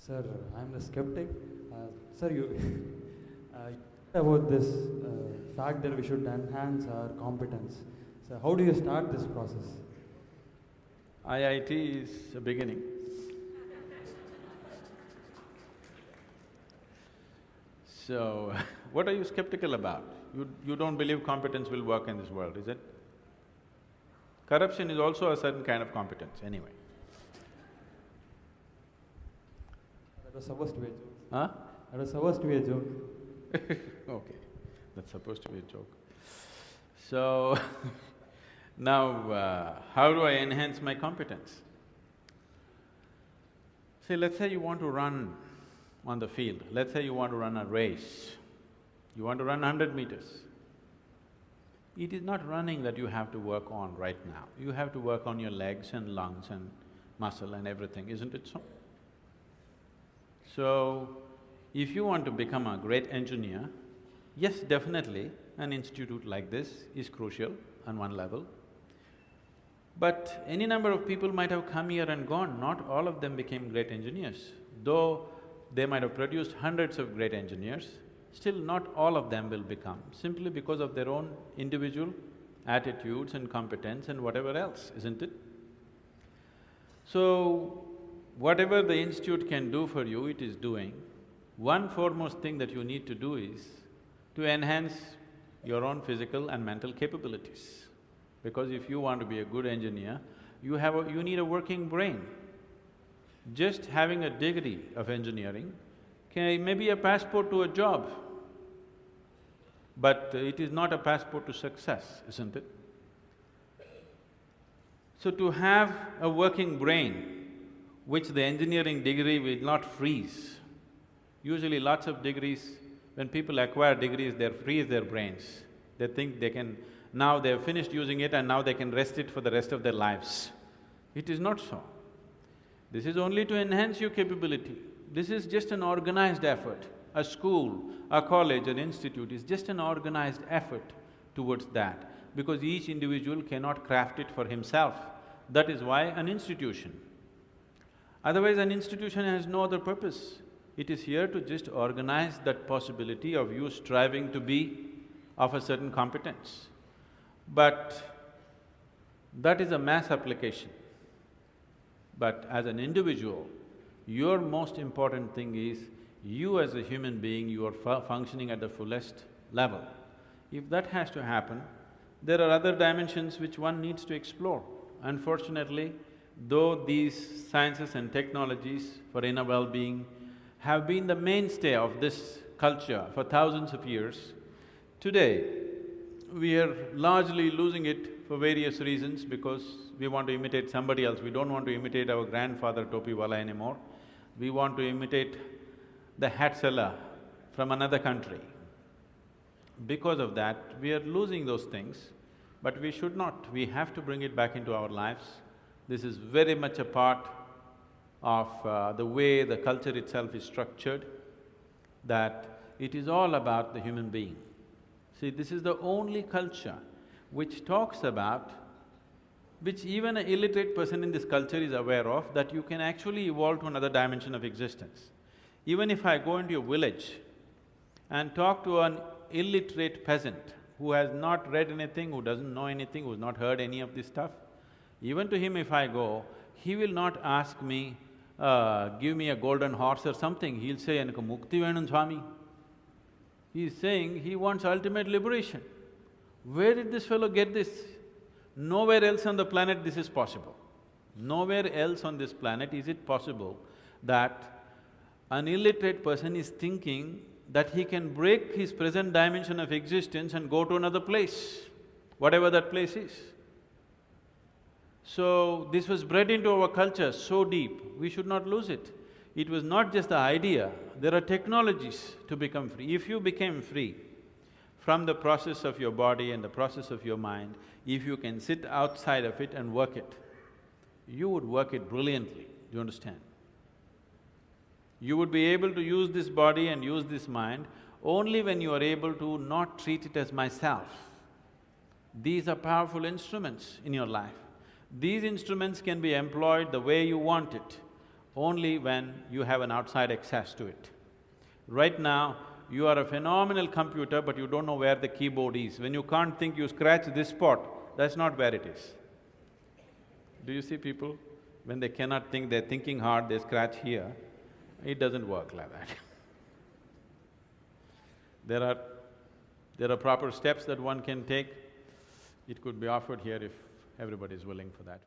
Sir, I'm the skeptic. Sir, you about this fact that we should enhance our competence. So, how do you start this process? IIT is a beginning. So, what are you skeptical about? You don't believe competence will work in this world, is it? Corruption is also a certain kind of competence anyway. That was supposed to be a joke. Huh? That was supposed to be a joke. Okay, that's supposed to be a joke. So, now how do I enhance my competence? See, let's say you want to run on the field, let's say you want to run a race, you want to run 100 meters. It is not running that you have to work on right now, you have to work on your legs and lungs and muscle and everything, isn't it so? So, if you want to become a great engineer, yes, definitely an institute like this is crucial on one level. But any number of people might have come here and gone, not all of them became great engineers. Though they might have produced hundreds of great engineers, still not all of them will become, simply because of their own individual attitudes and competence and whatever else, isn't it? So, whatever the institute can do for you, it is doing. One foremost thing that you need to do is to enhance your own physical and mental capabilities. Because if you want to be a good engineer, you need a working brain. Just having a degree of engineering may be a passport to a job, but it is not a passport to success, isn't it? So to have a working brain, which the engineering degree will not freeze. Usually lots of degrees, when people acquire degrees, they freeze their brains. They think they can… now they've finished using it and now they can rest it for the rest of their lives. It is not so. This is only to enhance your capability. This is just an organized effort. A school, a college, an institute is just an organized effort towards that, because each individual cannot craft it for himself. That is why an institution. Otherwise, an institution has no other purpose. It is here to just organize that possibility of you striving to be of a certain competence. But that is a mass application. But as an individual, your most important thing is you as a human being, you are functioning at the fullest level. If that has to happen, there are other dimensions which one needs to explore. Unfortunately, though these sciences and technologies for inner well-being have been the mainstay of this culture for thousands of years, today we are largely losing it for various reasons, because we want to imitate somebody else. We don't want to imitate our grandfather Topiwala anymore. We want to imitate the hat seller from another country. Because of that, we are losing those things, but we should not. We have to bring it back into our lives. This is very much a part of the way the culture itself is structured, that it is all about the human being. See, this is the only culture which talks about, which even an illiterate person in this culture is aware of, that you can actually evolve to another dimension of existence. Even if I go into a village and talk to an illiterate peasant who has not read anything, who doesn't know anything, who's not heard any of this stuff, even to him if I go, he will not ask me, give me a golden horse or something, he'll say, "Enakku mukti venum Swami." He's saying he wants ultimate liberation. Where did this fellow get this? Nowhere else on the planet this is possible. Nowhere else on this planet is it possible that an illiterate person is thinking that he can break his present dimension of existence and go to another place, whatever that place is. So, this was bred into our culture so deep, we should not lose it. It was not just the idea, there are technologies to become free. If you became free from the process of your body and the process of your mind, if you can sit outside of it and work it, you would work it brilliantly, do you understand? You would be able to use this body and use this mind only when you are able to not treat it as myself. These are powerful instruments in your life. These instruments can be employed the way you want it. only when you have an outside access to it. Right now, you are a phenomenal computer, but you don't know where the keyboard is. When you can't think, you scratch this spot, that's not where it is. Do you see people, when they cannot think, they're thinking hard, they scratch here? It doesn't work like that. There are proper steps that one can take. It could be offered here if everybody is willing for that.